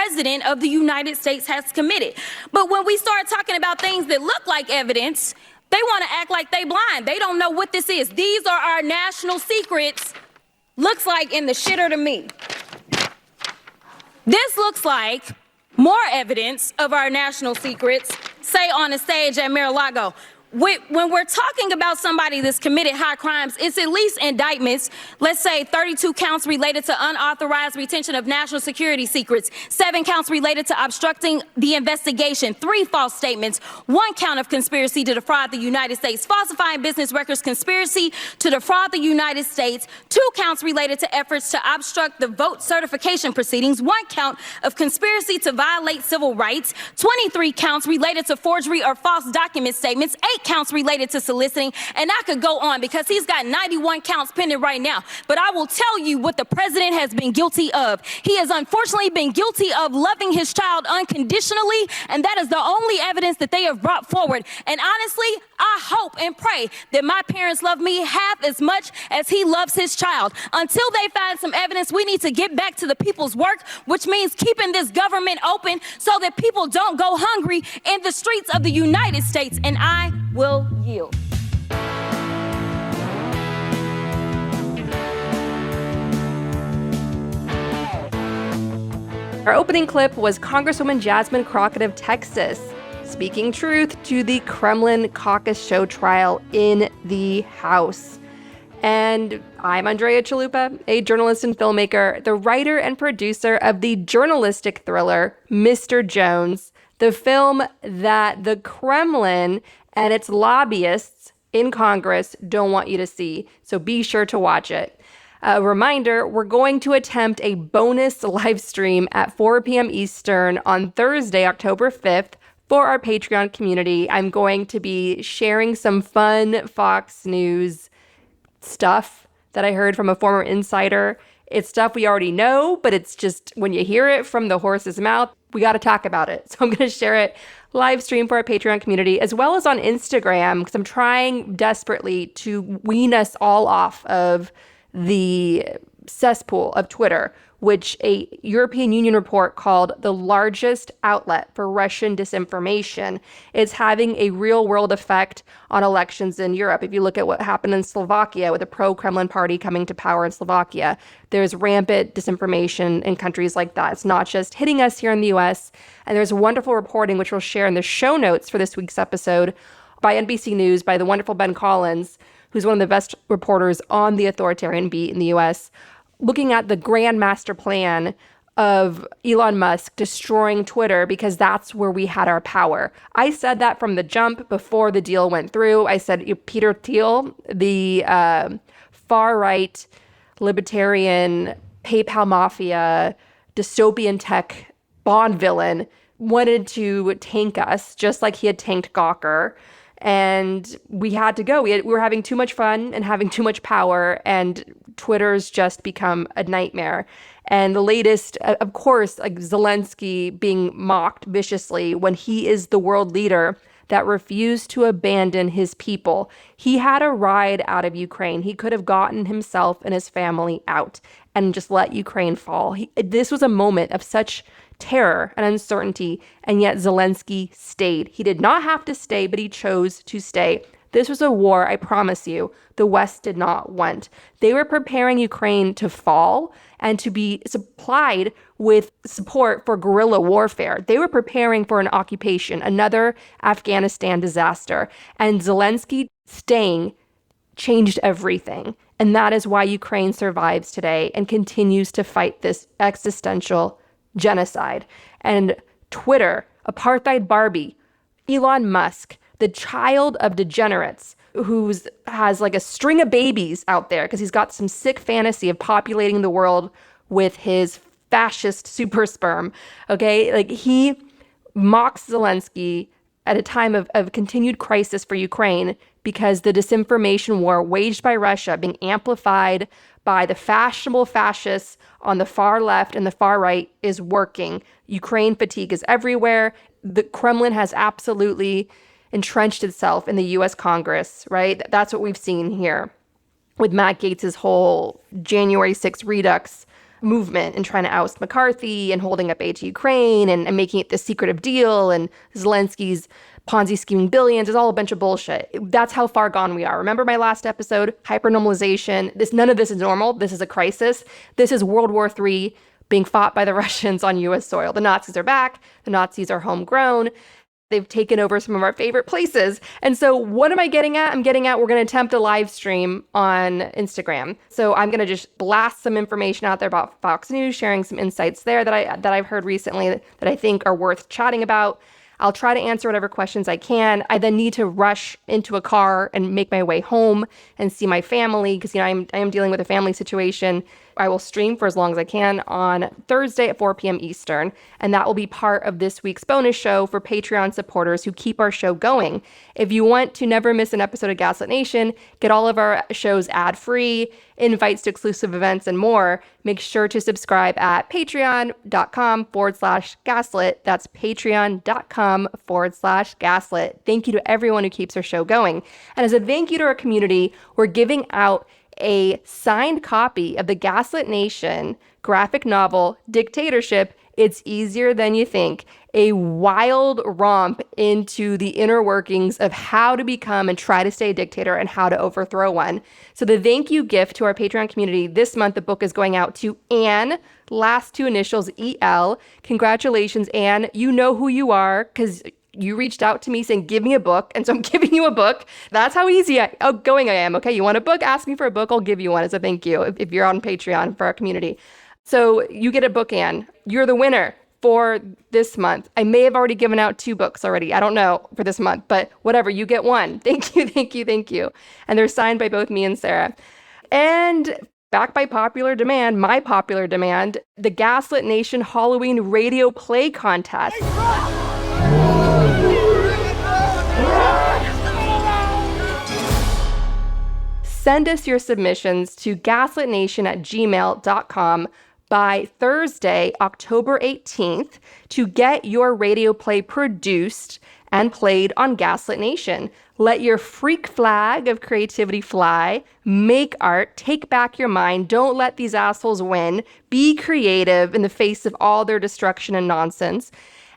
president of the United States has committed. But when we start talking about things that look like evidence, they want to act like they blind. They don't know what this is. These are our national secrets. Looks like in the shitter to me. This looks like more evidence of our national secrets, say on the stage at Mar-a-Lago. When we're talking about somebody that's committed high crimes, it's at least indictments. Let's say 32 counts related to unauthorized retention of national security secrets, 7 counts related to obstructing the investigation, 3 false statements, 1 count of conspiracy to defraud the United States, falsifying business records, conspiracy to defraud the United States, 2 counts related to efforts to obstruct the vote certification proceedings, 1 count of conspiracy to violate civil rights, 23 counts related to forgery or false document statements, 8 counts related to soliciting, and I could go on because he's got 91 counts pending right now. But I will tell you what the president has been guilty of. He has unfortunately been guilty of loving his child unconditionally, and that is the only evidence that they have brought forward. And honestly, I hope and pray that my parents love me half as much as he loves his child. Until they find some evidence, we need to get back to the people's work, which means keeping this government open so that people don't go hungry in the streets of the United States. And I will yield. Our opening clip was Congresswoman Jasmine Crockett of Texas speaking truth to the Kremlin Caucus show trial in the House. And I'm Andrea Chalupa, a journalist and filmmaker, the writer and producer of the journalistic thriller Mr. Jones, the film that the Kremlin and its lobbyists in Congress don't want you to see. So be sure to watch it. A reminder, we're going to attempt a bonus live stream at 4 p.m. Eastern on Thursday, October 5th for our Patreon community. I'm going to be sharing some fun Fox News stuff that I heard from a former insider. It's stuff we already know, but it's just when you hear it from the horse's mouth, we got to talk about it. So I'm going to share it live stream for our Patreon community, as well as on Instagram, because I'm trying desperately to wean us all off of the cesspool of Twitter, which a European Union report called the largest outlet for Russian disinformation is having a real-world effect on elections in Europe. If you look at what happened in Slovakia with the pro-Kremlin party coming to power in Slovakia, there's rampant disinformation in countries like that. It's not just hitting us here in the US. And there's wonderful reporting, which we'll share in the show notes for this week's episode, by NBC News, by the wonderful Ben Collins, who's one of the best reporters on the authoritarian beat in the US, looking at the grand master plan of Elon Musk destroying Twitter because that's where we had our power. I said that from the jump before the deal went through. I said Peter Thiel, the far-right libertarian PayPal mafia dystopian tech Bond villain, wanted to tank us just like he had tanked Gawker. And we had to go. We were having too much fun and having too much power, and Twitter's just become a nightmare. And the latest, of course, like Zelensky being mocked viciously when he is the world leader that refused to abandon his people. He had a ride out of Ukraine. He could have gotten himself and his family out and just let Ukraine fall. This was a moment of such terror and uncertainty, and yet Zelensky stayed. He did not have to stay, but he chose to stay. This was a war, I promise you, the West did not want. They were preparing Ukraine to fall and to be supplied with support for guerrilla warfare. They were preparing for an occupation, another Afghanistan disaster. And Zelensky staying changed everything. And that is why Ukraine survives today and continues to fight this existential genocide. And Twitter, apartheid Barbie, Elon Musk, the child of degenerates who has like a string of babies out there because he's got some sick fantasy of populating the world with his fascist super sperm. Okay, like he mocks Zelensky at a time of continued crisis for Ukraine because the disinformation war waged by Russia, being amplified by the fashionable fascists on the far left and the far right, is working. Ukraine fatigue is everywhere. The Kremlin has absolutely entrenched itself in the U.S. Congress, right? That's what we've seen here with Matt Gaetz's whole January 6th redux movement and trying to oust McCarthy and holding up aid to Ukraine and making it this secretive deal and Zelensky's Ponzi scheming billions is all a bunch of bullshit. That's how far gone we are. Remember my last episode? Hypernormalization. None of this is normal. This is a crisis. This is World War III being fought by the Russians on U.S. soil. The Nazis are back. The Nazis are homegrown. They've taken over some of our favorite places. And so what am I getting at? I'm getting at we're going to attempt a live stream on Instagram. So I'm going to just blast some information out there about Fox News, sharing some insights there that I've heard recently that I think are worth chatting about. I'll try to answer whatever questions I can. I then need to rush into a car and make my way home and see my family because, I am dealing with a family situation. I will stream for as long as I can on Thursday at 4 p.m. Eastern, and that will be part of this week's bonus show for Patreon supporters who keep our show going. If you want to never miss an episode of Gaslit Nation, get all of our shows ad-free, invites to exclusive events, and more, make sure to subscribe at patreon.com/gaslit. That's patreon.com/gaslit. Thank you to everyone who keeps our show going. And as a thank you to our community, we're giving out a signed copy of the Gaslit Nation graphic novel, Dictatorship, It's Easier Than You Think, a wild romp into the inner workings of how to become and try to stay a dictator and how to overthrow one. So the thank you gift to our Patreon community this month, the book is going out to Anne, last two initials EL. Congratulations, Anne. You know who you are because you reached out to me saying, give me a book. And so I'm giving you a book. That's how outgoing I am. Okay, you want a book? Ask me for a book. I'll give you one as a thank you if you're on Patreon for our community. So you get a book, Anne. You're the winner for this month. I may have already given out 2 books already. I don't know for this month, but whatever. You get one. Thank you, thank you, thank you. And they're signed by both me and Sarah. And back by popular demand, my popular demand, the Gaslit Nation Halloween radio play contest. Send us your submissions to gaslitnation@gmail.com by Thursday, October 18th to get your radio play produced and played on Gaslit Nation. Let your freak flag of creativity fly. Make art. Take back your mind. Don't let these assholes win. Be creative in the face of all their destruction and nonsense.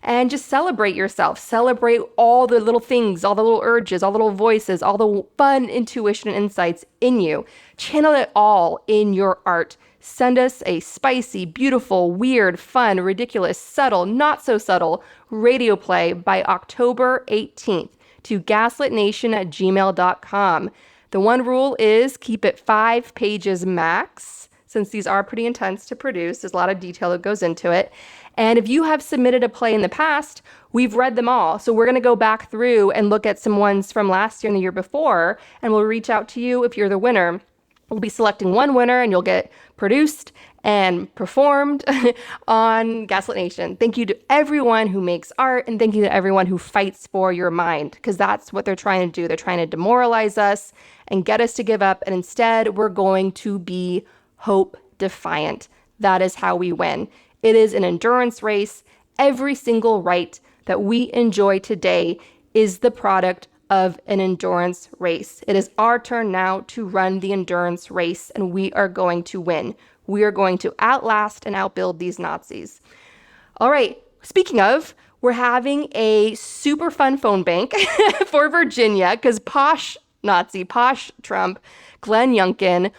And just celebrate yourself. Celebrate all the little things, all the little urges, all the little voices, all the fun intuition and insights in you. Channel it all in your art. Send us a spicy, beautiful, weird, fun, ridiculous, subtle, not so subtle radio play by October 18th to gaslitnation@gmail.com. The one rule is keep it 5 pages max, since these are pretty intense to produce. There's a lot of detail that goes into it. And if you have submitted a play in the past, we've read them all. So we're going to go back through and look at some ones from last year and the year before, and we'll reach out to you if you're the winner. We'll be selecting one winner, and you'll get produced and performed on Gaslit Nation. Thank you to everyone who makes art, and thank you to everyone who fights for your mind, because that's what they're trying to do. They're trying to demoralize us and get us to give up, and instead we're going to be hope defiant. That is how we win. It is an endurance race. Every single right that we enjoy today is the product of an endurance race. It is our turn now to run the endurance race, and we are going to win. We are going to outlast and outbuild these Nazis. All right, speaking of, we're having a super fun phone bank for Virginia because posh Trump, Glenn Youngkin,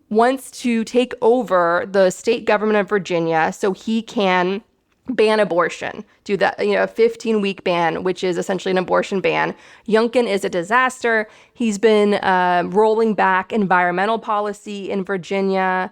wants to take over the state government of Virginia so he can ban abortion, do that, a 15-week ban, which is essentially an abortion ban. Youngkin is a disaster. He's been rolling back environmental policy in Virginia.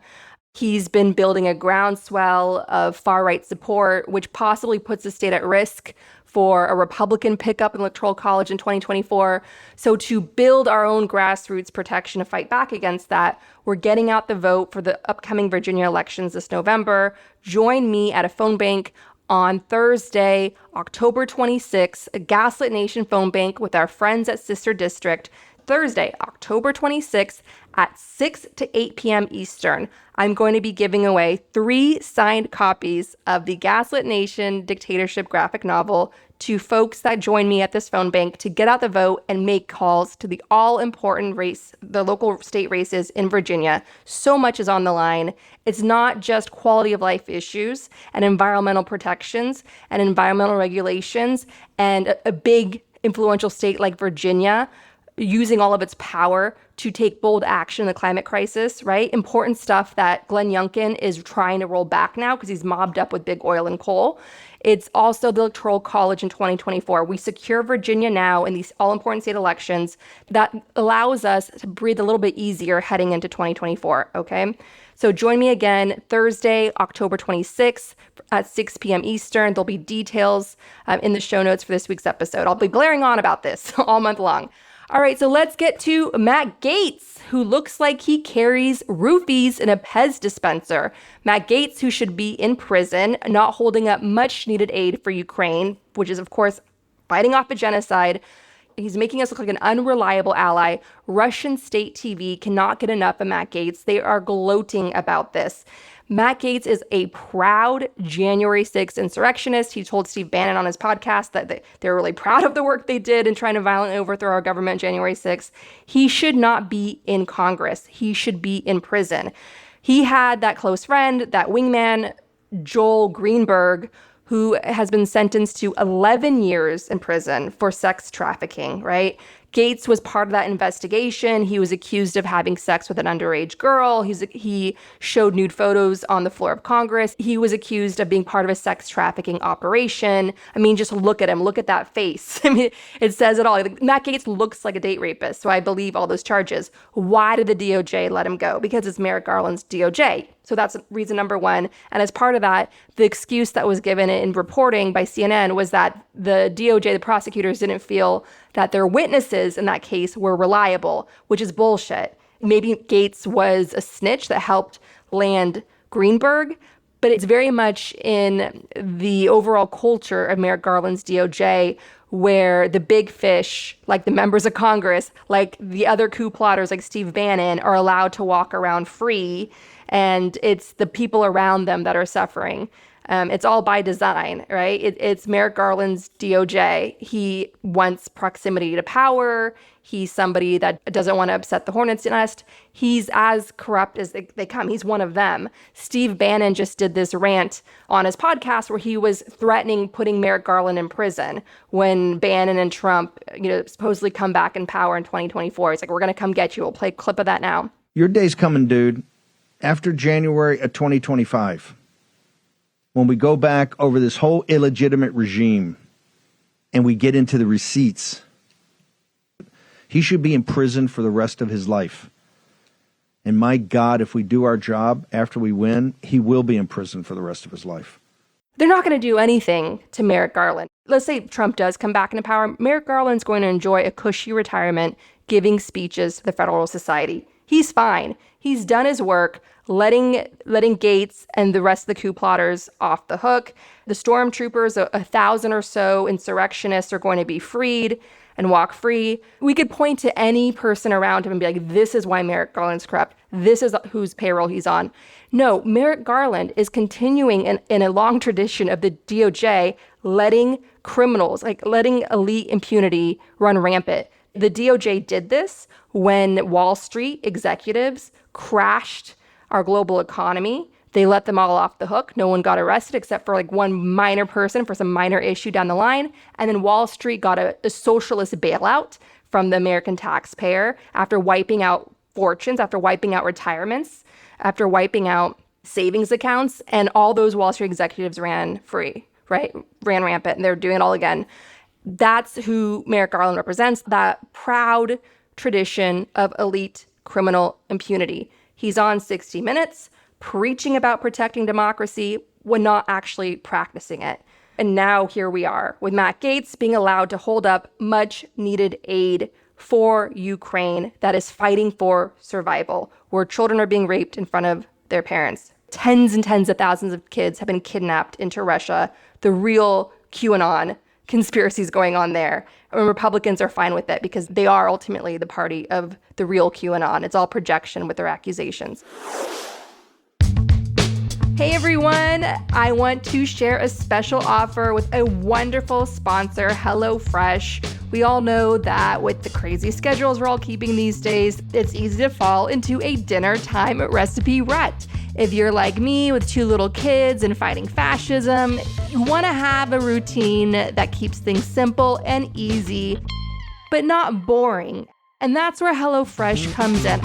He's been building a groundswell of far-right support, which possibly puts the state at risk for a Republican pickup in Electoral College in 2024. So to build our own grassroots protection to fight back against that, we're getting out the vote for the upcoming Virginia elections this November. Join me at a phone bank on Thursday, October 26th, a Gaslit Nation phone bank with our friends at Sister District. Thursday, October 26th at 6 to 8 p.m. Eastern, I'm going to be giving away 3 signed copies of the Gaslit Nation dictatorship graphic novel to folks that join me at this phone bank to get out the vote and make calls to the all-important race, the local state races in Virginia. So much is on the line. It's not just quality of life issues and environmental protections and environmental regulations and a big influential state like Virginia using all of its power to take bold action in the climate crisis, right? Important stuff that Glenn Youngkin is trying to roll back now because he's mobbed up with big oil and coal. It's also the Electoral College in 2024. We secure Virginia now in these all-important state elections that allows us to breathe a little bit easier heading into 2024, okay? So join me again Thursday, October 26th at 6 p.m. Eastern. There'll be details in the show notes for this week's episode. I'll be blaring on about this all month long. All right, so let's get to Matt Gaetz, who looks like he carries roofies in a Pez dispenser. Matt Gaetz, who should be in prison, not holding up much needed aid for Ukraine, which is, of course, fighting off a genocide. He's making us look like an unreliable ally. Russian state TV cannot get enough of Matt Gaetz. They are gloating about this. Matt Gaetz is a proud January 6th insurrectionist. He told Steve Bannon on his podcast that they're really proud of the work they did in trying to violently overthrow our government January 6th. He should not be in Congress. He should be in prison. He had that close friend, that wingman, Joel Greenberg, who has been sentenced to 11 years in prison for sex trafficking, right? Gaetz was part of that investigation. He was accused of having sex with an underage girl. He showed nude photos on the floor of Congress. He was accused of being part of a sex trafficking operation. I mean, just look at him. Look at that face. I mean, it says it all. Matt Gaetz looks like a date rapist, so I believe all those charges. Why did the DOJ let him go? Because it's Merrick Garland's DOJ. So that's reason number one. And as part of that, the excuse that was given in reporting by CNN was that the DOJ, the prosecutors, didn't feel that their witnesses in that case were reliable, which is bullshit. Maybe Gaetz was a snitch that helped land Greenberg, but it's very much in the overall culture of Merrick Garland's DOJ where the big fish, like the members of Congress, like the other coup plotters like Steve Bannon, are allowed to walk around free, and it's the people around them that are suffering. It's all by design, right? It's Merrick Garland's DOJ. He wants proximity to power. He's somebody that doesn't want to upset the hornet's nest. He's as corrupt as they come. He's one of them. Steve Bannon just did this rant on his podcast where he was threatening putting Merrick Garland in prison when Bannon and Trump, supposedly come back in power in 2024. He's like, we're going to come get you. We'll play a clip of that now. Your day's coming, dude. After January of 2025. When we go back over this whole illegitimate regime and we get into the receipts, he should be in prison for the rest of his life. And my God, if we do our job after we win, he will be in prison for the rest of his life. They're not going to do anything to Merrick Garland. Let's say Trump does come back into power. Merrick Garland's going to enjoy a cushy retirement, giving speeches to the Federal Society. He's fine. He's done his work, letting Gaetz and the rest of the coup plotters off the hook. The stormtroopers, 1,000 or so insurrectionists, are going to be freed and walk free. We could point to any person around him and be like, this is why Merrick Garland's corrupt. This is whose payroll he's on. No, Merrick Garland is continuing in a long tradition of the DOJ letting criminals, like letting elite impunity run rampant. The DOJ did this when Wall Street executives crashed our global economy. They let them all off the hook. No one got arrested except for like one minor person for some minor issue down the line. And then Wall Street got a socialist bailout from the American taxpayer after wiping out fortunes, after wiping out retirements, after wiping out savings accounts. And all those Wall Street executives ran free, right? Ran rampant, and they're doing it all again. That's who Merrick Garland represents, that proud tradition of elite criminal impunity. He's on 60 Minutes preaching about protecting democracy when not actually practicing it. And now here we are with Matt Gaetz being allowed to hold up much needed aid for Ukraine that is fighting for survival, where children are being raped in front of their parents. Tens and tens of thousands of kids have been kidnapped into Russia, the real QAnon conspiracies going on there. And Republicans are fine with it because they are ultimately the party of the real QAnon. It's all projection with their accusations. Hey everyone, I want to share a special offer with a wonderful sponsor, HelloFresh. We all know that with the crazy schedules we're all keeping these days, it's easy to fall into a dinner time recipe rut. If you're like me with 2 little kids and fighting fascism, you want to have a routine that keeps things simple and easy, but not boring. And that's where HelloFresh comes in.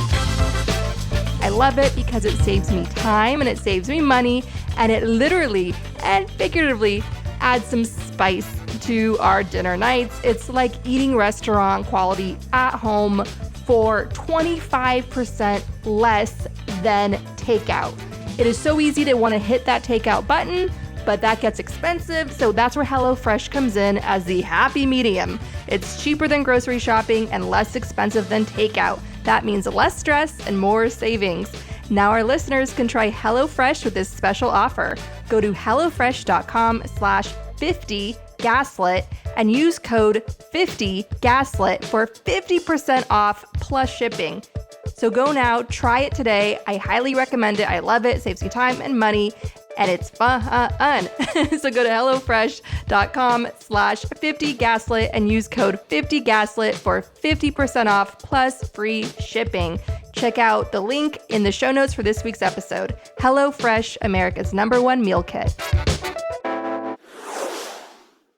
I love it because it saves me time and it saves me money, and it literally and figuratively adds some spice to our dinner nights. It's like eating restaurant quality at home for 25% less than takeout. It is so easy to want to hit that takeout button, but that gets expensive, so that's where HelloFresh comes in as the happy medium. It's cheaper than grocery shopping and less expensive than takeout. That means less stress and more savings. Now our listeners can try HelloFresh with this special offer. Go to hellofresh.com/50gaslit and use code 50gaslit for 50% off plus shipping. So go now, try it today. I highly recommend it. I love it. It saves you time and money. And it's fun. So go to hellofresh.com/50gaslit and use code 50gaslit for 50% off plus free shipping. Check out the link in the show notes for this week's episode. HelloFresh, America's #1 meal kit.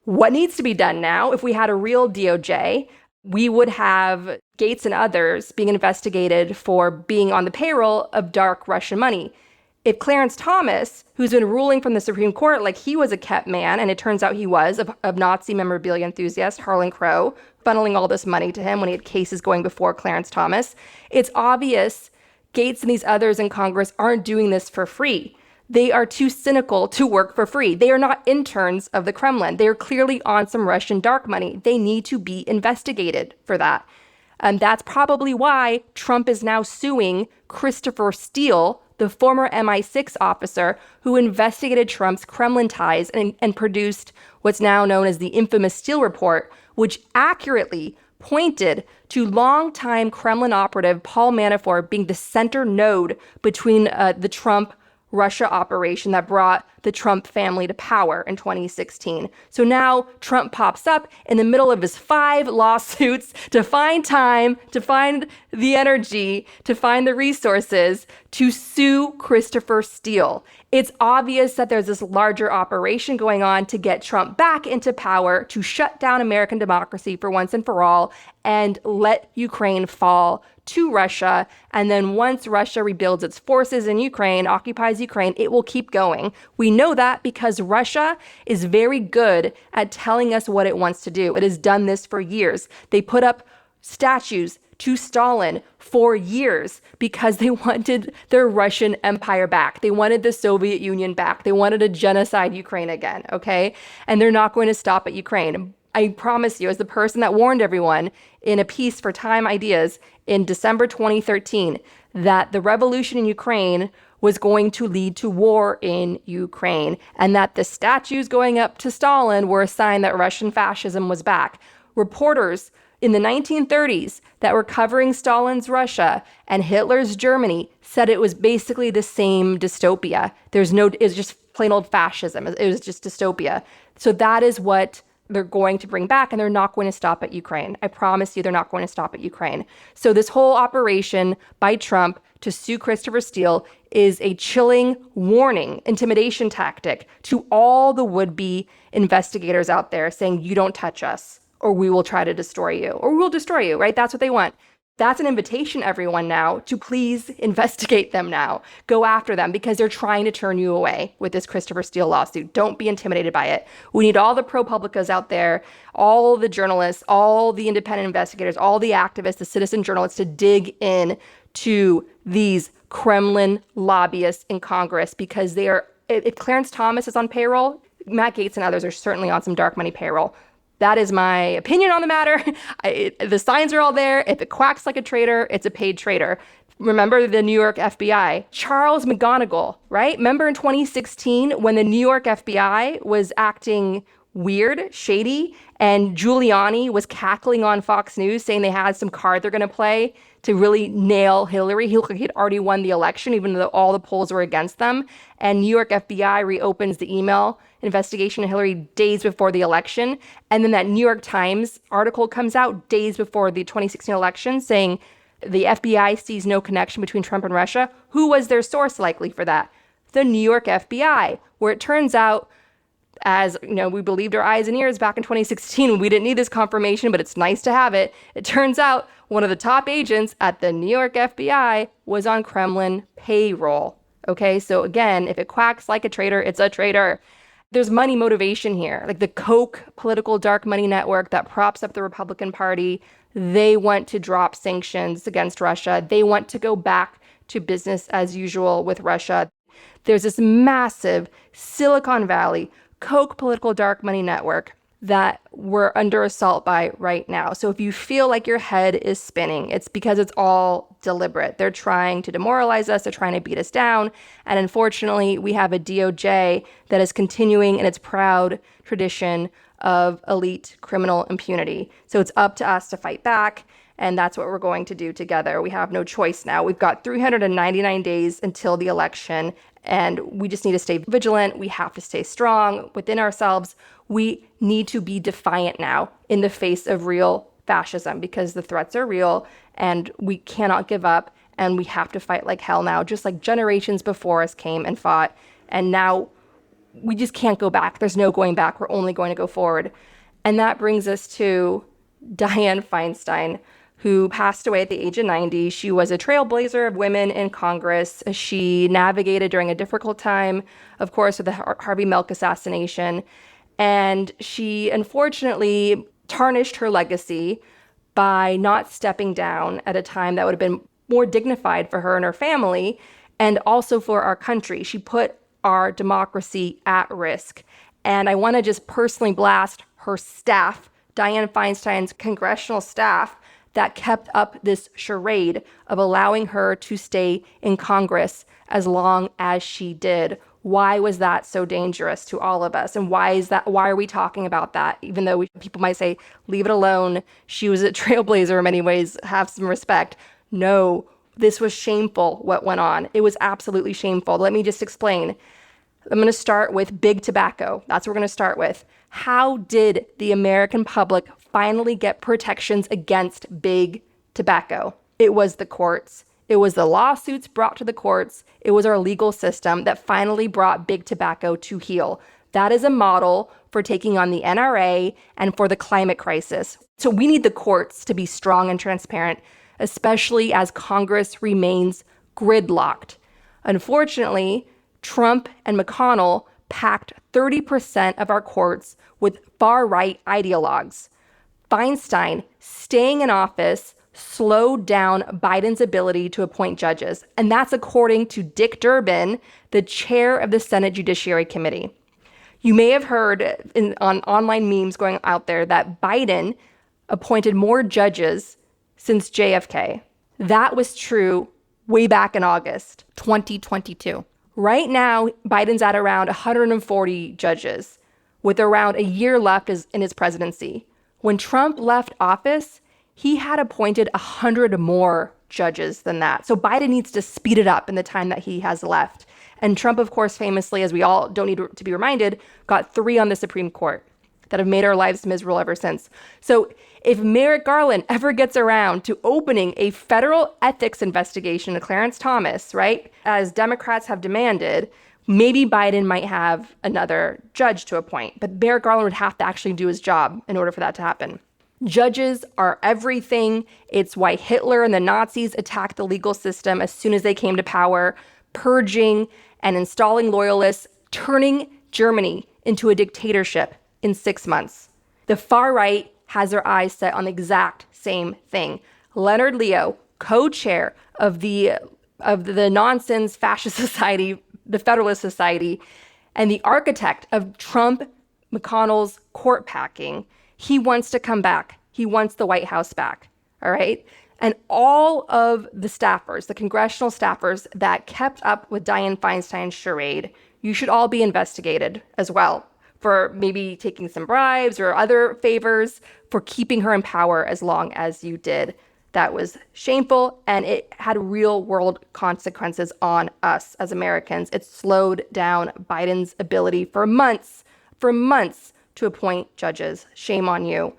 What needs to be done now? If we had a real DOJ, we would have Gates and others being investigated for being on the payroll of dark Russian money. If Clarence Thomas, who's been ruling from the Supreme Court like he was a kept man, and it turns out he was, of Nazi memorabilia enthusiast Harlan Crow, funneling all this money to him when he had cases going before Clarence Thomas, it's obvious Gates and these others in Congress aren't doing this for free. They are too cynical to work for free. They are not interns of the Kremlin. They are clearly on some Russian dark money. They need to be investigated for that. And that's probably why Trump is now suing Christopher Steele, the former MI6 officer who investigated Trump's Kremlin ties and produced what's now known as the infamous Steele report, which accurately pointed to longtime Kremlin operative Paul Manafort being the center node between the Trump-Russia operation that brought the Trump family to power in 2016. So now Trump pops up in the middle of his 5 lawsuits to find time, to find the energy, to find the resources to sue Christopher Steele. It's obvious that there's this larger operation going on to get Trump back into power, to shut down American democracy for once and for all, and let Ukraine fall to Russia. And then once Russia rebuilds its forces in Ukraine, occupies Ukraine, it will keep going. We know that because Russia is very good at telling us what it wants to do. It has done this for years. They put up statues to Stalin for years because they wanted their Russian empire back. They wanted the Soviet Union back. They wanted to genocide Ukraine again, okay? And they're not going to stop at Ukraine. I promise you, as the person that warned everyone in a piece for Time Ideas in December 2013, that the revolution in Ukraine was going to lead to war in Ukraine, and that the statues going up to Stalin were a sign that Russian fascism was back. Reporters in the 1930s that were covering Stalin's Russia and Hitler's Germany said it was basically the same dystopia. It was just plain old fascism. It was just dystopia. So that is what they're going to bring back, and they're not going to stop at Ukraine. I promise you, they're not going to stop at Ukraine. So this whole operation by Trump to sue Christopher Steele is a chilling warning, intimidation tactic to all the would-be investigators out there saying, you don't touch us, or we will try to destroy you, or we'll destroy you, right? That's what they want. That's an invitation, everyone, now to please investigate them now. Go after them because they're trying to turn you away with this Christopher Steele lawsuit. Don't be intimidated by it. We need all the ProPublicas out there, all the journalists, all the independent investigators, all the activists, the citizen journalists to dig in to these Kremlin lobbyists in Congress because they are, if Clarence Thomas is on payroll, Matt Gaetz and others are certainly on some dark money payroll. That is my opinion on the matter. The signs are all there. If it quacks like a traitor, it's a paid traitor. Remember the New York FBI? Charles McGonigal, right? Remember in 2016 when the New York FBI was acting weird, shady, and Giuliani was cackling on Fox News saying they had some card they're going to play to really nail Hillary. He looked like he'd already won the election, even though all the polls were against them. And New York FBI reopens the email investigation of Hillary days before the election. And then that New York Times article comes out days before the 2016 election saying the FBI sees no connection between Trump and Russia. Who was their source likely for that? The New York FBI, where it turns out, as you know, we believed our eyes and ears back in 2016. We didn't need this confirmation, but it's nice to have it. It turns out one of the top agents at the New York FBI was on Kremlin payroll. Okay, so again, if it quacks like a traitor, it's a traitor. There's money motivation here. Like the Koch political dark money network that props up the Republican Party, they want to drop sanctions against Russia. They want to go back to business as usual with Russia. There's this massive Silicon Valley Koch political dark money network that we're under assault by right now. So if you feel like your head is spinning, it's because it's all deliberate. They're trying to demoralize us. They're trying to beat us down. And unfortunately, we have a DOJ that is continuing in its proud tradition of elite criminal impunity. So it's up to us to fight back. And that's what we're going to do together. We have no choice now. We've got 399 days until the election, and we just need to stay vigilant. We have to stay strong within ourselves. We need to be defiant now in the face of real fascism because the threats are real and we cannot give up, and we have to fight like hell now, just like generations before us came and fought. And now we just can't go back. There's no going back. We're only going to go forward. And that brings us to Dianne Feinstein, who passed away at the age of 90. She was a trailblazer of women in Congress. She navigated during a difficult time, of course, with the Harvey Milk assassination. And she unfortunately tarnished her legacy by not stepping down at a time that would have been more dignified for her and her family, and also for our country. She put our democracy at risk. And I want to just personally blast her staff, Dianne Feinstein's congressional staff, that kept up this charade of allowing her to stay in Congress as long as she did. Why was that so dangerous to all of us? And why are we talking about that? Even though people might say, leave it alone. She was a trailblazer in many ways. Have some respect. No, this was shameful what went on. It was absolutely shameful. Let me just explain. I'm going to start with big tobacco. That's what we're going to start with. How did the American public finally get protections against big tobacco? It was the courts. It was the lawsuits brought to the courts. It was our legal system that finally brought big tobacco to heel. That is a model for taking on the NRA and for the climate crisis. So we need the courts to be strong and transparent, especially as Congress remains gridlocked. Unfortunately, Trump and McConnell packed 30% of our courts with far-right ideologues. Feinstein, staying in office, slowed down Biden's ability to appoint judges. And that's according to Dick Durbin, the chair of the Senate Judiciary Committee. You may have heard on online memes going out there that Biden appointed more judges since JFK. That was true way back in August 2022. Right now, Biden's at around 140 judges, with around a year left in his presidency. When Trump left office, he had appointed 100 more judges than that. So Biden needs to speed it up in the time that he has left. And Trump, of course, famously, as we all don't need to be reminded, got 3 on the Supreme Court that have made our lives miserable ever since. So if Merrick Garland ever gets around to opening a federal ethics investigation to Clarence Thomas, right, as Democrats have demanded, maybe Biden might have another judge to appoint. But Merrick Garland would have to actually do his job in order for that to happen. Judges are everything. It's why Hitler and the Nazis attacked the legal system as soon as they came to power, purging and installing loyalists, turning Germany into a dictatorship in 6 months. The far right has their eyes set on the exact same thing. Leonard Leo, co-chair of the nonsense fascist society, the Federalist Society, and the architect of Trump McConnell's court packing, he wants to come back. He wants the White House back, all right? And all of the staffers, the congressional staffers that kept up with Dianne Feinstein's charade, you should all be investigated as well for maybe taking some bribes or other favors for keeping her in power as long as you did. That was shameful, and it had real world consequences on us as Americans. It slowed down Biden's ability for months to appoint judges. Shame on you.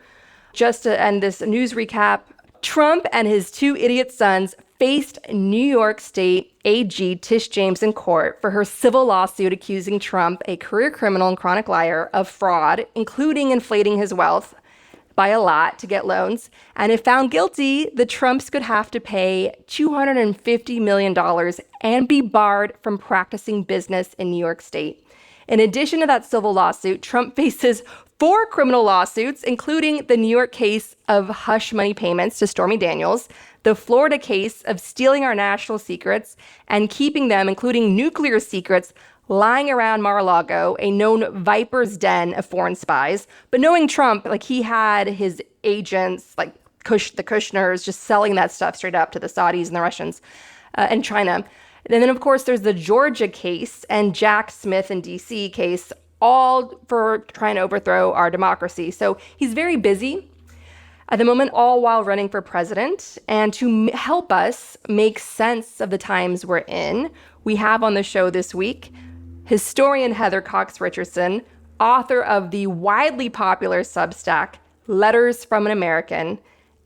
Just to end this news recap, Trump and his two idiot sons faced New York State AG Tish James in court for her civil lawsuit accusing Trump, a career criminal and chronic liar, of fraud, including inflating his wealth by a lot to get loans. And if found guilty, the Trumps could have to pay $250 million and be barred from practicing business in New York State. In addition to that civil lawsuit, Trump faces 4 criminal lawsuits, including the New York case of hush money payments to Stormy Daniels, the Florida case of stealing our national secrets and keeping them, including nuclear secrets, lying around Mar-a-Lago, a known viper's den of foreign spies. But knowing Trump, he had his agents, the Kushners, just selling that stuff straight up to the Saudis and the Russians and China. And then, of course, there's the Georgia case and Jack Smith and D.C. case, all for trying to overthrow our democracy. So he's very busy at the moment, all while running for president. And to help us make sense of the times we're in, we have on the show this week historian Heather Cox Richardson, author of the widely popular Substack, Letters from an American,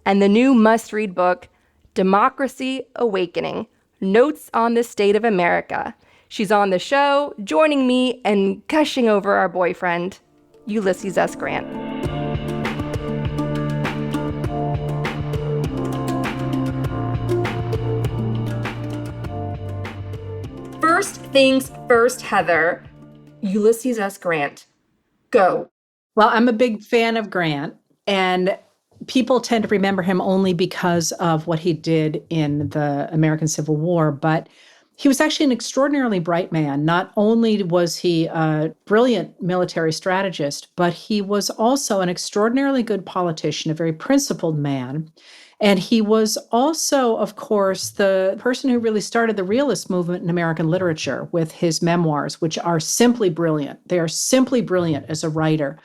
and the new must-read book, Democracy Awakening, Notes on the State of America. She's on the show, joining me and gushing over our boyfriend, Ulysses S. Grant. First things first, Heather. Ulysses S. Grant. Go. Well, I'm a big fan of Grant, and people tend to remember him only because of what he did in the American Civil War, but he was actually an extraordinarily bright man. Not only was he a brilliant military strategist, but he was also an extraordinarily good politician, a very principled man. And he was also, of course, the person who really started the realist movement in American literature with his memoirs, which are simply brilliant. They are simply brilliant as a writer.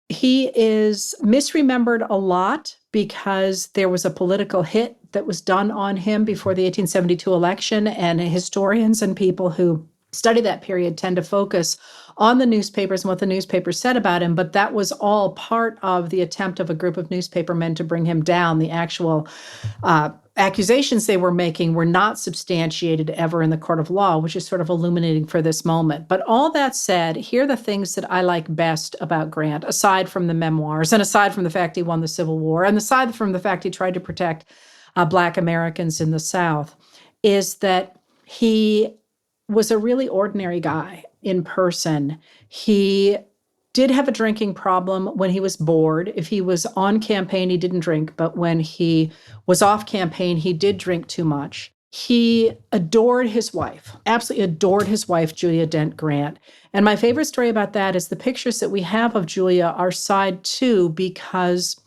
He is misremembered a lot because there was a political hit that was done on him before the 1872 election, and historians and people who study that period tend to focus on the newspapers and what the newspapers said about him, but that was all part of the attempt of a group of newspapermen to bring him down. The actual accusations they were making were not substantiated ever in the court of law, which is sort of illuminating for this moment. But all that said, here are the things that I like best about Grant, aside from the memoirs and aside from the fact he won the Civil War and aside from the fact he tried to protect Black Americans in the South, is that he was a really ordinary guy in person. He did have a drinking problem when he was bored. If he was on campaign, he didn't drink, but when he was off campaign, he did drink too much. He adored his wife, absolutely adored his wife, Julia Dent Grant. And my favorite story about that is the pictures that we have of Julia are side two because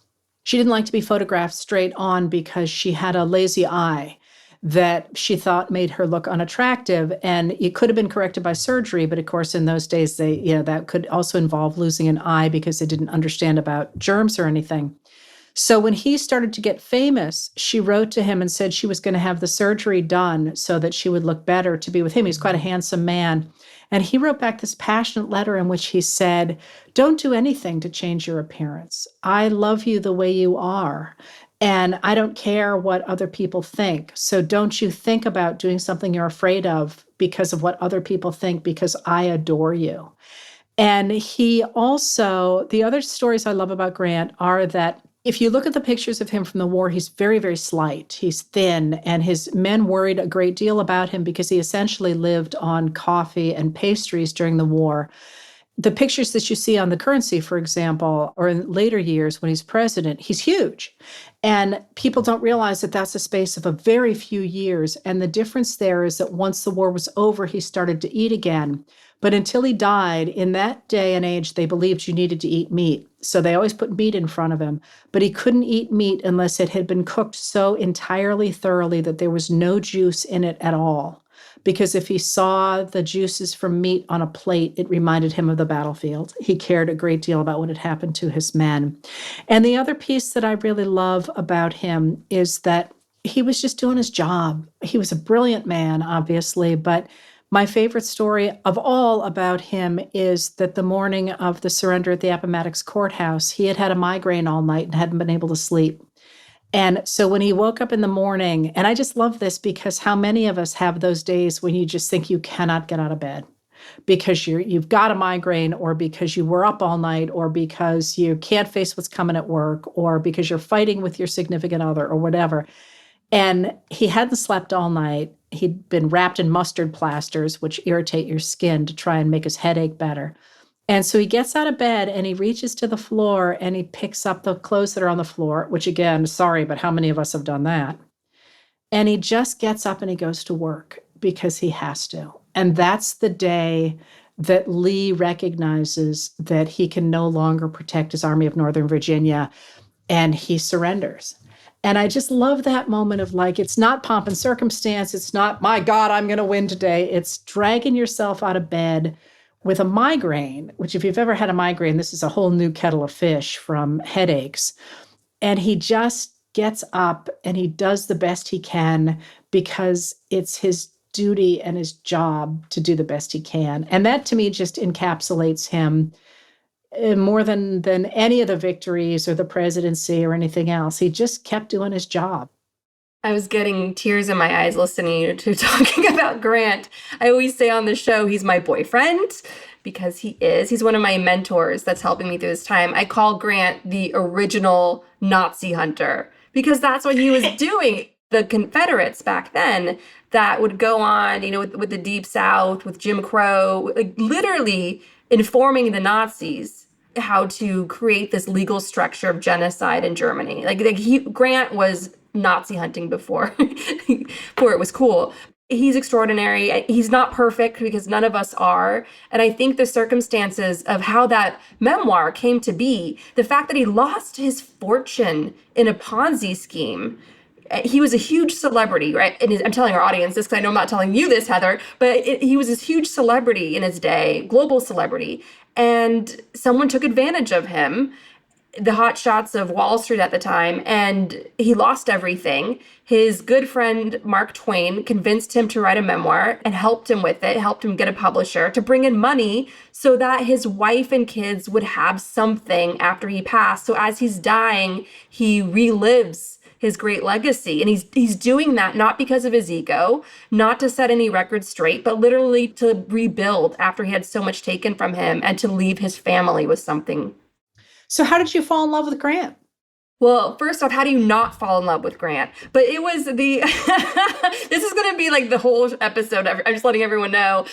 she didn't like to be photographed straight on because she had a lazy eye that she thought made her look unattractive. And it could have been corrected by surgery. But of course, in those days, that could also involve losing an eye because they didn't understand about germs or anything. So when he started to get famous, she wrote to him and said she was going to have the surgery done so that she would look better to be with him. He's quite a handsome man. And he wrote back this passionate letter in which he said, "Don't do anything to change your appearance. I love you the way you are. And I don't care what other people think. So don't you think about doing something you're afraid of because of what other people think, because I adore you." And he also, the other stories I love about Grant are that if you look at the pictures of him from the war, he's very, very slight. He's thin, and his men worried a great deal about him because he essentially lived on coffee and pastries during the war. The pictures that you see on the currency, for example, or in later years when he's president, he's huge. And people don't realize that that's a space of a very few years. And the difference there is that once the war was over, he started to eat again. But until he died, in that day and age, they believed you needed to eat meat. So they always put meat in front of him. But he couldn't eat meat unless it had been cooked so entirely thoroughly that there was no juice in it at all. because if he saw the juices from meat on a plate, it reminded him of the battlefield. He cared a great deal about what had happened to his men. And the other piece that I really love about him is that he was just doing his job. He was a brilliant man, obviously, but my favorite story of all about him is that the morning of the surrender at the Appomattox courthouse, he had had a migraine all night and hadn't been able to sleep. And so when he woke up in the morning, and I just love this because how many of us have those days when you just think you cannot get out of bed because you've got a migraine, or because you were up all night, or because you can't face what's coming at work, or because you're fighting with your significant other or whatever. And he hadn't slept all night. He'd been wrapped in mustard plasters, which irritate your skin, to try and make his headache better. And so he gets out of bed and he reaches to the floor and he picks up the clothes that are on the floor, which again, sorry, but how many of us have done that? And he just gets up and he goes to work because he has to. And that's the day that Lee recognizes that he can no longer protect his Army of Northern Virginia, and he surrenders. And I just love that moment of, like, it's not pomp and circumstance. It's not, my God, I'm going to win today. It's dragging yourself out of bed with a migraine, which if you've ever had a migraine, this is a whole new kettle of fish from headaches. And he just gets up and he does the best he can because it's his duty and his job to do the best he can. And that to me just encapsulates him more than any of the victories or the presidency or anything else. He just kept doing his job. I was getting tears in my eyes listening to talking about Grant. I always say on the show, he's my boyfriend because he is. He's one of my mentors that's helping me through this time. I call Grant the original Nazi hunter because that's what he was doing. The Confederates back then that would go on, with the Deep South, with Jim Crow, like literally informing the Nazis how to create this legal structure of genocide in Germany. Grant was Nazi hunting before it was cool. He's extraordinary. He's not perfect because none of us are. And I think the circumstances of how that memoir came to be, the fact that he lost his fortune in a Ponzi scheme. He was a huge celebrity, right? And I'm telling our audience this because I know I'm not telling you this, Heather, but he was this huge celebrity in his day, global celebrity. And someone took advantage of him, the hot shots of Wall Street at the time, and he lost everything. His good friend, Mark Twain, convinced him to write a memoir and helped him with it, helped him get a publisher to bring in money so that his wife and kids would have something after he passed. So as he's dying, he relives his great legacy. And he's doing that not because of his ego, not to set any records straight, but literally to rebuild after he had so much taken from him and to leave his family with something. So how did you fall in love with Grant? Well, first off, how do you not fall in love with Grant? But it was this is going to be like the whole episode. I'm just letting everyone know.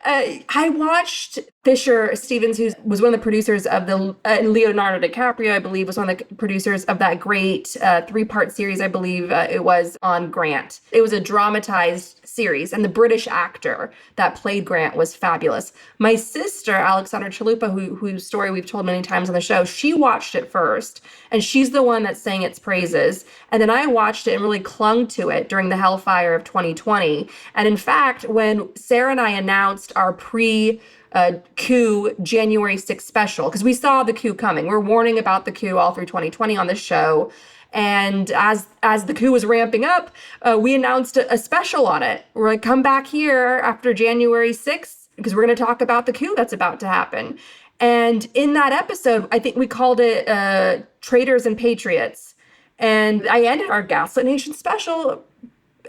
I watched Fisher Stevens, who was one of the producers of Leonardo DiCaprio, I believe, was one of the producers of that great 3-part series, I believe it was, on Grant. It was a dramatized series, and the British actor that played Grant was fabulous. My sister, Alexandra Chalupa, whose story we've told many times on the show, she watched it first, and she's the one that sang its praises. And then I watched it and really clung to it during the hellfire of 2020. And in fact, when Sarah and I announced our coup January 6th special, because we saw the coup coming. We're warning about the coup all through 2020 on the show. And as the coup was ramping up, we announced a special on it. We're like, come back here after January 6th, because we're going to talk about the coup that's about to happen. And in that episode, I think we called it Traitors and Patriots. And I ended our Gaslit Nation special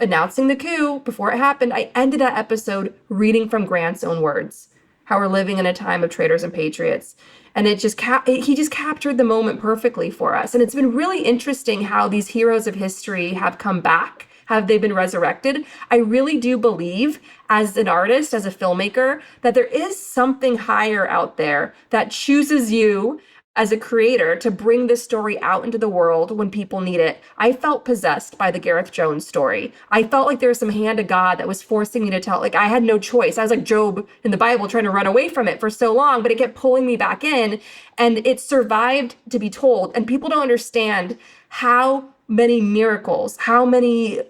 announcing the coup before it happened. I ended that episode reading from Grant's own words, how we're living in a time of traitors and patriots. And he just captured the moment perfectly for us. And it's been really interesting how these heroes of history have come back. Have they been resurrected? I really do believe, as an artist, as a filmmaker, that there is something higher out there that chooses you as a creator to bring this story out into the world when people need it. I felt possessed by the Gareth Jones story. I felt like there was some hand of God that was forcing me to tell. Like, I had no choice. I was like Job in the Bible trying to run away from it for so long, but it kept pulling me back in, and it survived to be told. And people don't understand how many miracles, how many,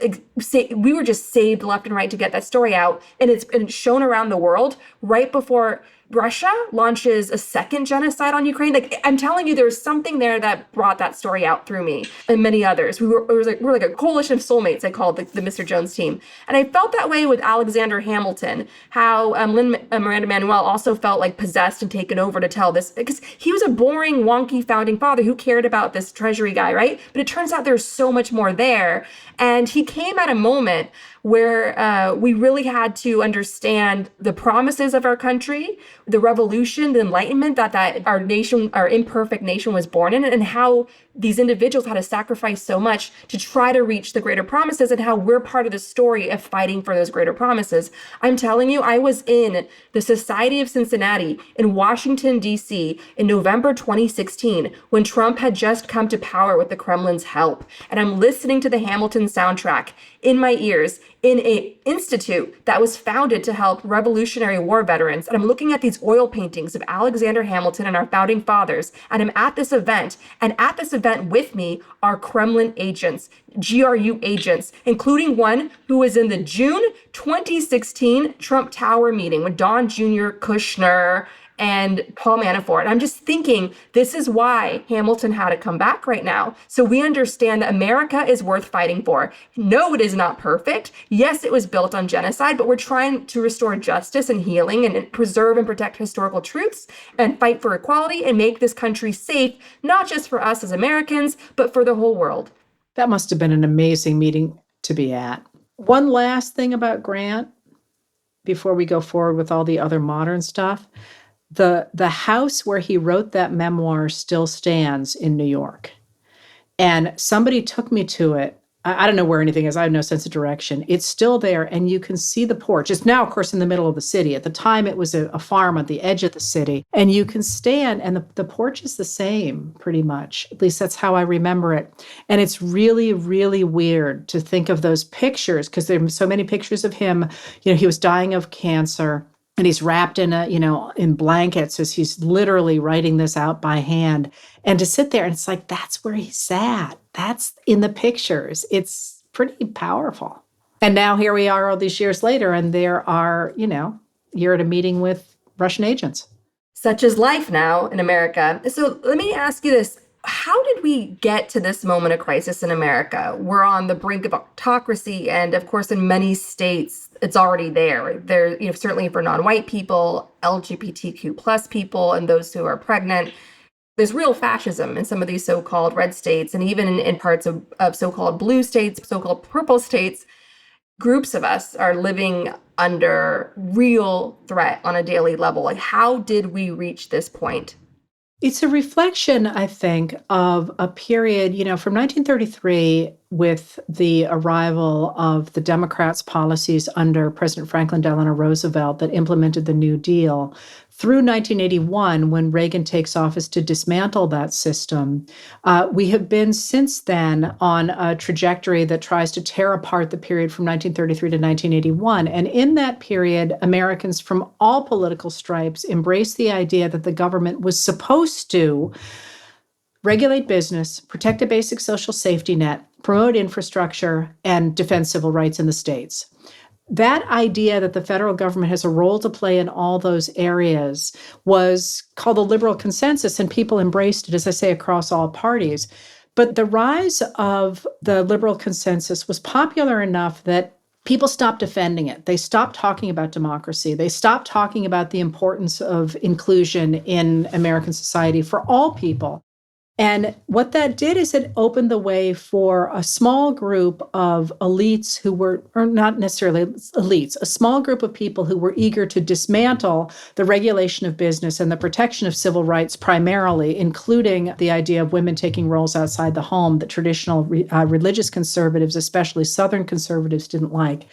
we were just saved left and right to get that story out. And it's shown around the world right before Russia launches a second genocide on Ukraine. Like, I'm telling you, there's something there that brought that story out through me and many others. We're like a coalition of soulmates, I call it, the Mr. Jones team. And I felt that way with Alexander Hamilton, how Miranda Manuel also felt like possessed and taken over to tell this, because he was a boring, wonky founding father who cared about this treasury guy, right? But it turns out there's so much more there. And he came at a moment where we really had to understand the promises of our country, the revolution, the enlightenment that our nation, our imperfect nation, was born in, and how these individuals had to sacrifice so much to try to reach the greater promises, and how we're part of the story of fighting for those greater promises. I'm telling you, I was in the Society of Cincinnati in Washington, D.C. in November 2016, when Trump had just come to power with the Kremlin's help. And I'm listening to the Hamilton soundtrack in my ears in an institute that was founded to help Revolutionary War veterans. And I'm looking at these oil paintings of Alexander Hamilton and our founding fathers. And I'm at this event. And at this event with me are Kremlin agents, GRU agents, including one who was in the June 2016 Trump Tower meeting with Don Jr., Kushner, and Paul Manafort. And I'm just thinking, this is why Hamilton had to come back right now. So we understand that America is worth fighting for. No, it is not perfect. Yes, it was built on genocide, but we're trying to restore justice and healing and preserve and protect historical truths and fight for equality and make this country safe, not just for us as Americans, but for the whole world. That must have been an amazing meeting to be at. One last thing about Grant before we go forward with all the other modern stuff. The house where he wrote that memoir still stands in New York. And somebody took me to it. I don't know where anything is. I have no sense of direction. It's still there, and you can see the porch. It's now, of course, in the middle of the city. At the time, it was a farm at the edge of the city. And you can stand, and the porch is the same, pretty much. At least that's how I remember it. And it's really, really weird to think of those pictures, because there are so many pictures of him. You know, he was dying of cancer. And he's wrapped in in blankets as he's literally writing this out by hand. And to sit there, and it's like, that's where he sat. That's in the pictures. It's pretty powerful. And now here we are all these years later, and there are, you're at a meeting with Russian agents. Such is life now in America. So let me ask you this. How did we get to this moment of crisis in America? We're on the brink of autocracy, and of course, in many states, it's already there. There, certainly for non-white people, LGBTQ plus people, and those who are pregnant. There's real fascism in some of these so-called red states, and even in parts of so-called blue states, so-called purple states. Groups of us are living under real threat on a daily level. Like, how did we reach this point? It's a reflection, I think, of a period, from 1933 with the arrival of the Democrats' policies under President Franklin Delano Roosevelt that implemented the New Deal, through 1981, when Reagan takes office to dismantle that system. We have been since then on a trajectory that tries to tear apart the period from 1933 to 1981. And in that period, Americans from all political stripes embraced the idea that the government was supposed to regulate business, protect a basic social safety net, promote infrastructure, and defend civil rights in the states. That idea that the federal government has a role to play in all those areas was called the liberal consensus, and people embraced it, as I say, across all parties. But the rise of the liberal consensus was popular enough that people stopped defending it. They stopped talking about democracy. They stopped talking about the importance of inclusion in American society for all people. And what that did is it opened the way for a small group of elites who were, or not necessarily elites, a small group of people who were eager to dismantle the regulation of business and the protection of civil rights primarily, including the idea of women taking roles outside the home that traditional religious conservatives, especially Southern conservatives, didn't like.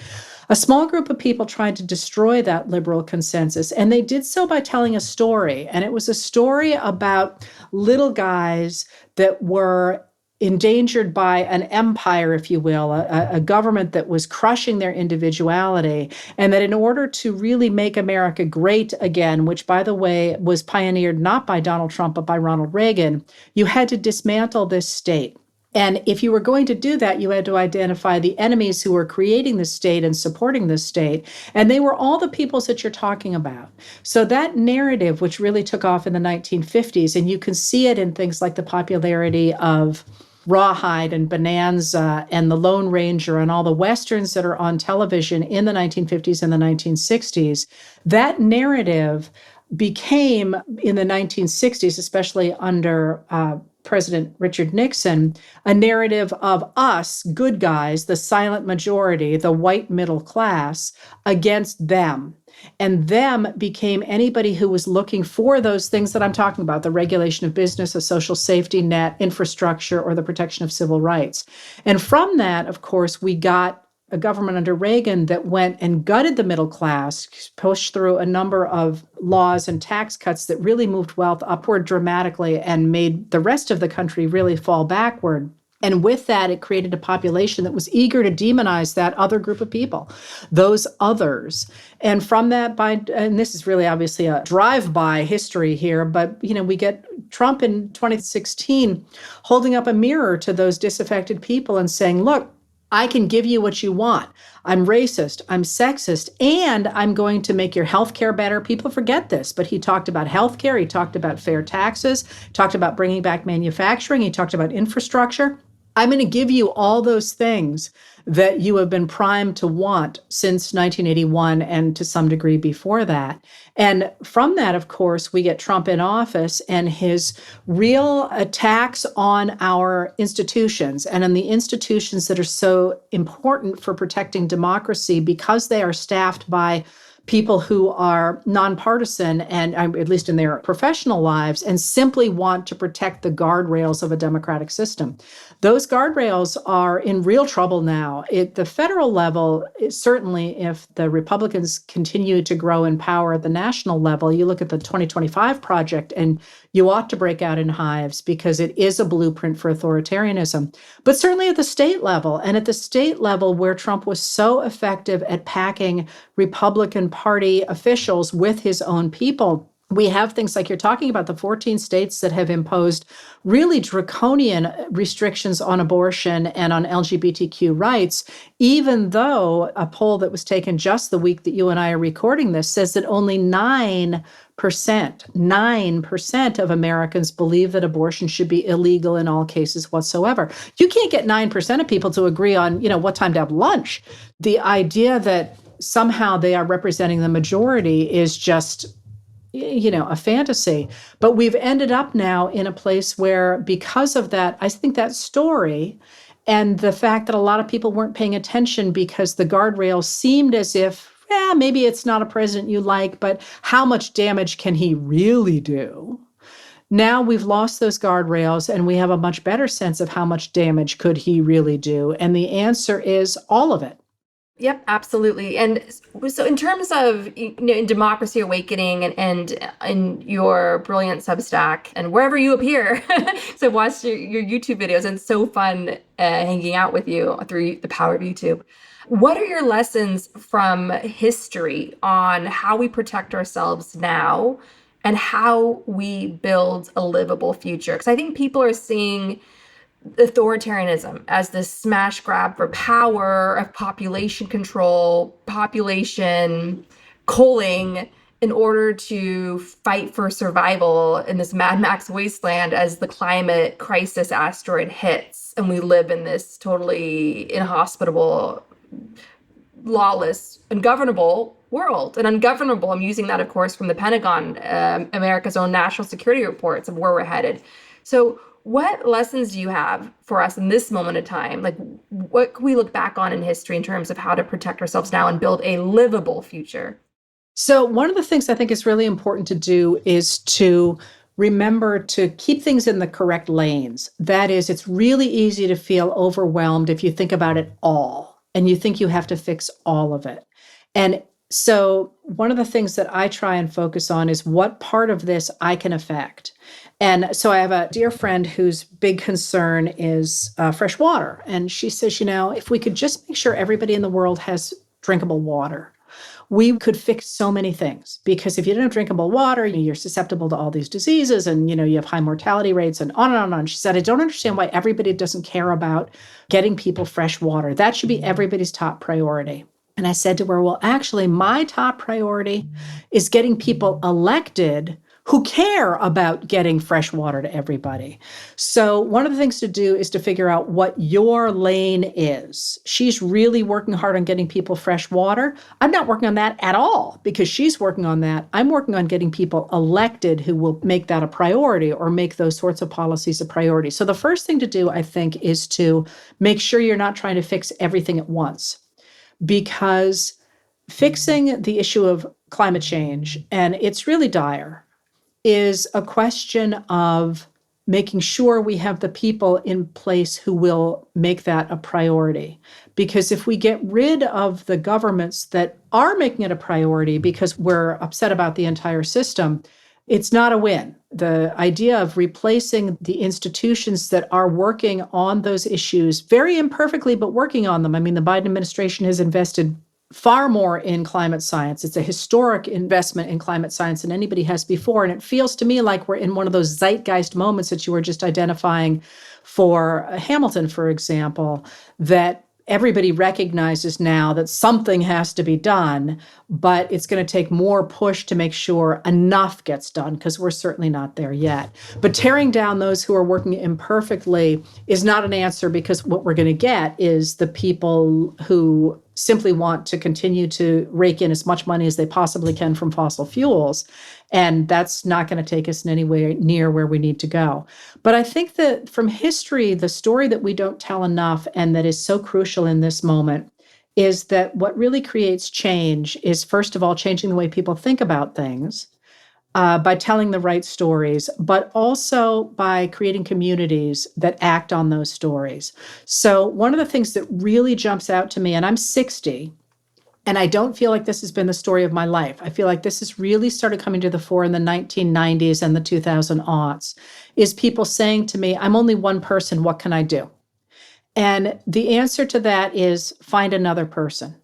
A small group of people tried to destroy that liberal consensus, and they did so by telling a story. And it was a story about little guys that were endangered by an empire, if you will, a government that was crushing their individuality, and that in order to really make America great again, which, by the way, was pioneered not by Donald Trump, but by Ronald Reagan, you had to dismantle this state. And if you were going to do that, you had to identify the enemies who were creating the state and supporting the state. And they were all the peoples that you're talking about. So that narrative, which really took off in the 1950s, and you can see it in things like the popularity of Rawhide and Bonanza and The Lone Ranger and all the Westerns that are on television in the 1950s and the 1960s, that narrative became in the 1960s, especially under President Richard Nixon, a narrative of us, good guys, the silent majority, the white middle class, against them. And them became anybody who was looking for those things that I'm talking about, the regulation of business, a social safety net, infrastructure, or the protection of civil rights. And from that, of course, we got a government under Reagan that went and gutted the middle class, pushed through a number of laws and tax cuts that really moved wealth upward dramatically and made the rest of the country really fall backward. And with that, it created a population that was eager to demonize that other group of people, those others. And from that, and this is really obviously a drive-by history here, but we get Trump in 2016 holding up a mirror to those disaffected people and saying, look, I can give you what you want. I'm racist, I'm sexist, and I'm going to make your healthcare better. People forget this, but he talked about healthcare, he talked about fair taxes, talked about bringing back manufacturing, he talked about infrastructure. I'm going to give you all those things that you have been primed to want since 1981 and to some degree before that. And from that, of course, we get Trump in office and his real attacks on our institutions and on the institutions that are so important for protecting democracy because they are staffed by people who are nonpartisan and at least in their professional lives and simply want to protect the guardrails of a democratic system. Those guardrails are in real trouble now. At the federal level, certainly if the Republicans continue to grow in power at the national level, you look at the 2025 project and you ought to break out in hives because it is a blueprint for authoritarianism. But certainly at the state level, and at the state level where Trump was so effective at packing Republican Party officials with his own people, we have things like you're talking about the 14 states that have imposed really draconian restrictions on abortion and on LGBTQ rights, even though a poll that was taken just the week that you and I are recording this says that only 9% of Americans believe that abortion should be illegal in all cases whatsoever. You can't get 9% of people to agree on, what time to have lunch. The idea that somehow they are representing the majority is just a fantasy. But we've ended up now in a place where, because of that, I think that story and the fact that a lot of people weren't paying attention because the guardrails seemed as if, maybe it's not a president you like, but how much damage can he really do? Now we've lost those guardrails and we have a much better sense of how much damage could he really do. And the answer is all of it. Yep, absolutely. And so in terms of, in Democracy Awakening and in your brilliant Substack and wherever you appear, so I've watched your YouTube videos and it's so fun hanging out with you through the power of YouTube. What are your lessons from history on how we protect ourselves now and how we build a livable future? Because I think people are seeing authoritarianism as this smash grab for power, of population control, population culling in order to fight for survival in this Mad Max wasteland as the climate crisis asteroid hits and we live in this totally inhospitable, lawless, ungovernable world. And ungovernable, I'm using that, of course, from the Pentagon, America's own national security reports of where we're headed. So what lessons do you have for us in this moment of time? Like, what can we look back on in history in terms of how to protect ourselves now and build a livable future? So one of the things I think is really important to do is to remember to keep things in the correct lanes. That is, it's really easy to feel overwhelmed if you think about it all and you think you have to fix all of it. And so one of the things that I try and focus on is what part of this I can affect. And so I have a dear friend whose big concern is fresh water. And she says, if we could just make sure everybody in the world has drinkable water, we could fix so many things, because if you don't have drinkable water, you're susceptible to all these diseases, and you have high mortality rates, and on and on and on. She said, I don't understand why everybody doesn't care about getting people fresh water. That should be everybody's top priority. And I said to her, well, actually, my top priority is getting people elected who care about getting fresh water to everybody. So one of the things to do is to figure out what your lane is. She's really working hard on getting people fresh water. I'm not working on that at all, because she's working on that. I'm working on getting people elected who will make that a priority, or make those sorts of policies a priority. So the first thing to do, I think, is to make sure you're not trying to fix everything at once, because fixing the issue of climate change, and it's really dire, is a question of making sure we have the people in place who will make that a priority. Because if we get rid of the governments that are making it a priority because we're upset about the entire system, it's not a win. The idea of replacing the institutions that are working on those issues, very imperfectly, but working on them. I mean, the Biden administration has invested far more in climate science. It's a historic investment in climate science than anybody has before. And it feels to me like we're in one of those zeitgeist moments that you were just identifying for Hamilton, for example, that everybody recognizes now that something has to be done, but it's going to take more push to make sure enough gets done, because we're certainly not there yet. But tearing down those who are working imperfectly is not an answer, because what we're going to get is the people who simply want to continue to rake in as much money as they possibly can from fossil fuels. And that's not going to take us in any way near where we need to go. But I think that from history, the story that we don't tell enough, and that is so crucial in this moment, is that what really creates change is, first of all, changing the way people think about things, by telling the right stories, but also by creating communities that act on those stories. So one of the things that really jumps out to me, and I'm 60, and I don't feel like this has been the story of my life. I feel like this has really started coming to the fore in the 1990s and the 2000s, is people saying to me, I'm only one person, what can I do? And the answer to that is find another person.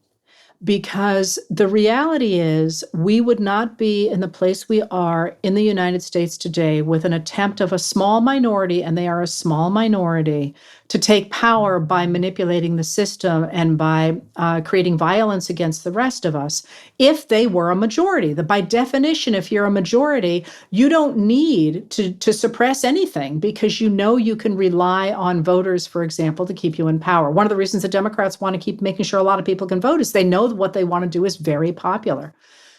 Because the reality is, we would not be in the place we are in the United States today with an attempt of a small minority, and they are a small minority, to take power by manipulating the system and by creating violence against the rest of us, if they were a majority. By definition, if you're a majority, you don't need to suppress anything, because you can rely on voters, for example, to keep you in power. One of the reasons the Democrats want to keep making sure a lot of people can vote is they know what they want to do is very popular.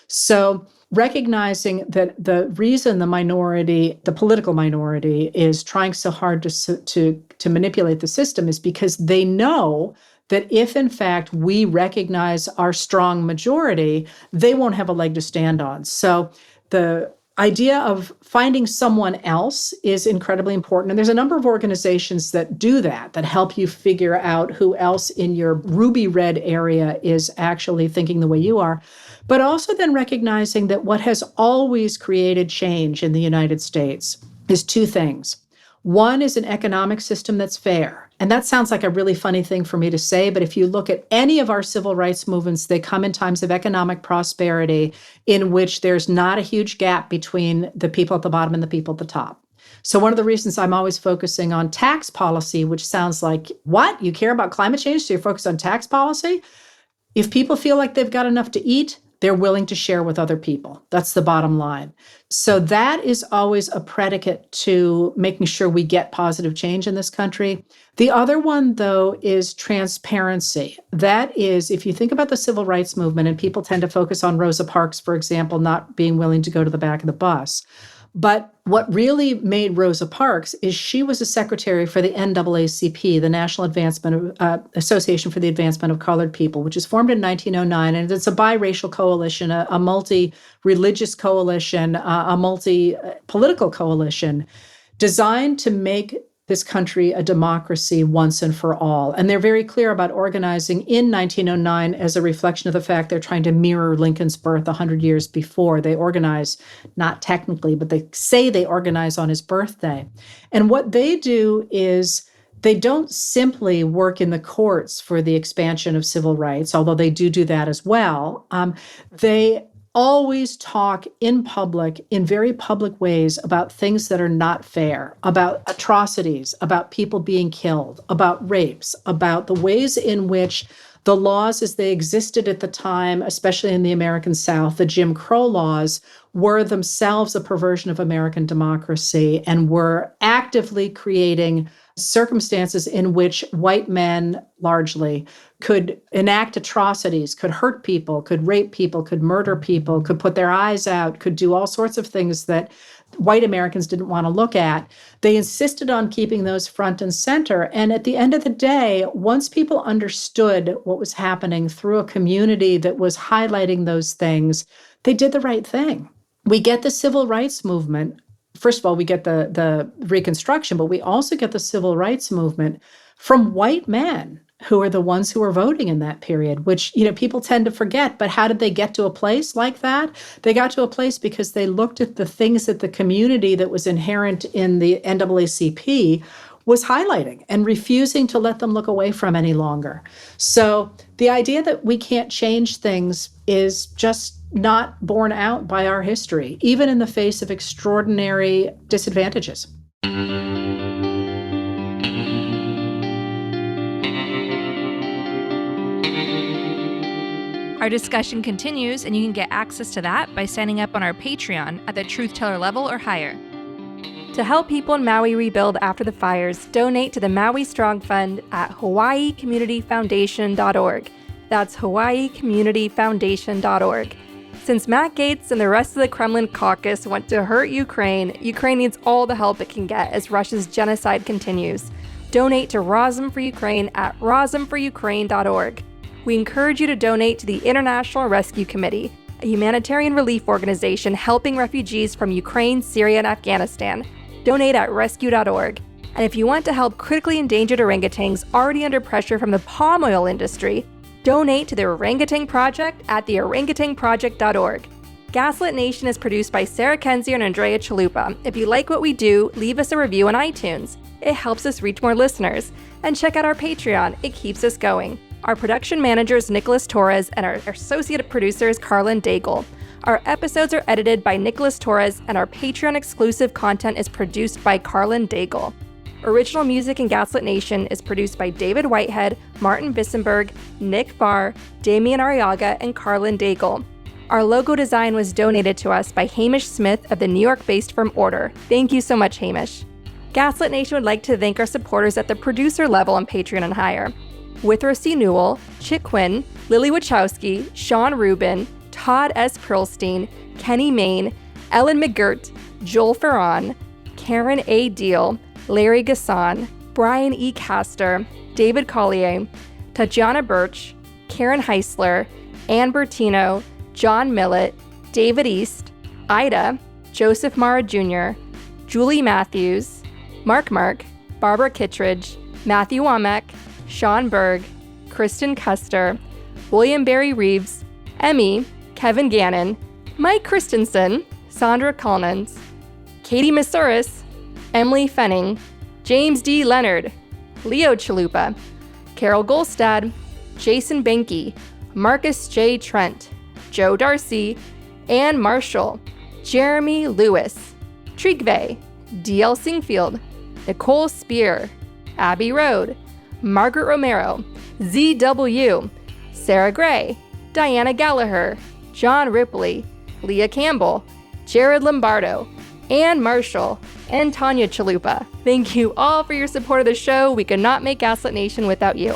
So recognizing that the reason the political minority, is trying so hard to manipulate the system is because they know that if, in fact, we recognize our strong majority, they won't have a leg to stand on. So the idea of finding someone else is incredibly important. And there's a number of organizations that do that help you figure out who else in your ruby red area is actually thinking the way you are. But also then recognizing that what has always created change in the United States is two things. One is an economic system that's fair. And that sounds like a really funny thing for me to say, but if you look at any of our civil rights movements, they come in times of economic prosperity in which there's not a huge gap between the people at the bottom and the people at the top. So one of the reasons I'm always focusing on tax policy, which sounds like, what? You care about climate change, so you're focused on tax policy? If people feel like they've got enough to eat, they're willing to share with other people. That's the bottom line. So that is always a predicate to making sure we get positive change in this country. The other one, though, is transparency. That is, if you think about the civil rights movement, and people tend to focus on Rosa Parks, for example, not being willing to go to the back of the bus. But what really made Rosa Parks is she was a secretary for the NAACP, the National Association for the Advancement of Colored People, which was formed in 1909. And it's a biracial coalition, a multi-religious coalition, a multi-political coalition designed to make this country a democracy once and for all. And they're very clear about organizing in 1909 as a reflection of the fact they're trying to mirror Lincoln's birth 100 years before. They organize, not technically, but they say they organize on his birthday. And what they do is They don't simply work in the courts for the expansion of civil rights, although they do that as well. They always talk in public, in very public ways, about things that are not fair, about atrocities, about people being killed, about rapes, about the ways in which the laws as they existed at the time, especially in the American South, the Jim Crow laws, were themselves a perversion of American democracy and were actively creating circumstances in which white men largely could enact atrocities, could hurt people, could rape people, could murder people, could put their eyes out, could do all sorts of things that white Americans didn't want to look at. They insisted on keeping those front and center. And at the end of the day, once people understood what was happening through a community that was highlighting those things, they did the right thing. We get the civil rights movement. First of all, we get the Reconstruction, but we also get the civil rights movement from white men who are the ones who are voting in that period, which, people tend to forget. But how did they get to a place like that? They got to a place because they looked at the things that the community that was inherent in the NAACP was highlighting and refusing to let them look away from any longer. So the idea that we can't change things is just not borne out by our history, even in the face of extraordinary disadvantages. Our discussion continues, and you can get access to that by signing up on our Patreon at the Truth Teller level or higher. To help people in Maui rebuild after the fires, donate to the Maui Strong Fund at hawaiicommunityfoundation.org. That's hawaiicommunityfoundation.org. Since Matt Gaetz and the rest of the Kremlin caucus want to hurt Ukraine needs all the help it can get as Russia's genocide continues. Donate to Razum for Ukraine at razumforukraine.org. We encourage you to donate to the International Rescue Committee, a humanitarian relief organization helping refugees from Ukraine, Syria, and Afghanistan. Donate at rescue.org. And if you want to help critically endangered orangutans already under pressure from the palm oil industry, donate to the Orangutan Project at theorangutanproject.org. Gaslit Nation is produced by Sarah Kenzie and Andrea Chalupa. If you like what we do, leave us a review on iTunes. It helps us reach more listeners. And check out our Patreon. It keeps us going. Our production manager is Nicholas Torres, and our associate producer is Carlin Daigle. Our episodes are edited by Nicholas Torres, and our Patreon-exclusive content is produced by Carlin Daigle. Original music in Gaslit Nation is produced by David Whitehead, Martin Vissenberg, Nick Barr, Damian Arriaga, and Carlin Daigle. Our logo design was donated to us by Hamish Smith of the New York-based firm Order. Thank you so much, Hamish. Gaslit Nation would like to thank our supporters at the producer level on Patreon and higher. Withrow C. Newell, Chick Quinn, Lily Wachowski, Sean Rubin, Todd S. Perlstein, Kenny Main, Ellen McGirt, Joel Ferron, Karen A. Deal, Larry Gasson, Brian E. Castor, David Collier, Tatjana Birch, Karen Heisler, Ann Bertino, John Millett, David East, Ida, Joseph Mara Jr., Julie Matthews, Mark, Barbara Kittredge, Matthew Womack, Sean Berg, Kristen Custer, William Barry Reeves, Emmy, Kevin Gannon, Mike Christensen, Sandra Collins, Katie Masuris, Emily Fenning, James D. Leonard, Leo Chalupa, Carol Golstad, Jason Benke, Marcus J. Trent, Joe Darcy, Ann Marshall, Jeremy Lewis, Trigve, D.L. Singfield, Nicole Spear, Abby Road, Margaret Romero, Z.W., Sarah Gray, Diana Gallagher, John Ripley, Leah Campbell, Jared Lombardo, Ann Marshall, and Tanya Chalupa. Thank you all for your support of the show. We could not make Gaslit Nation without you.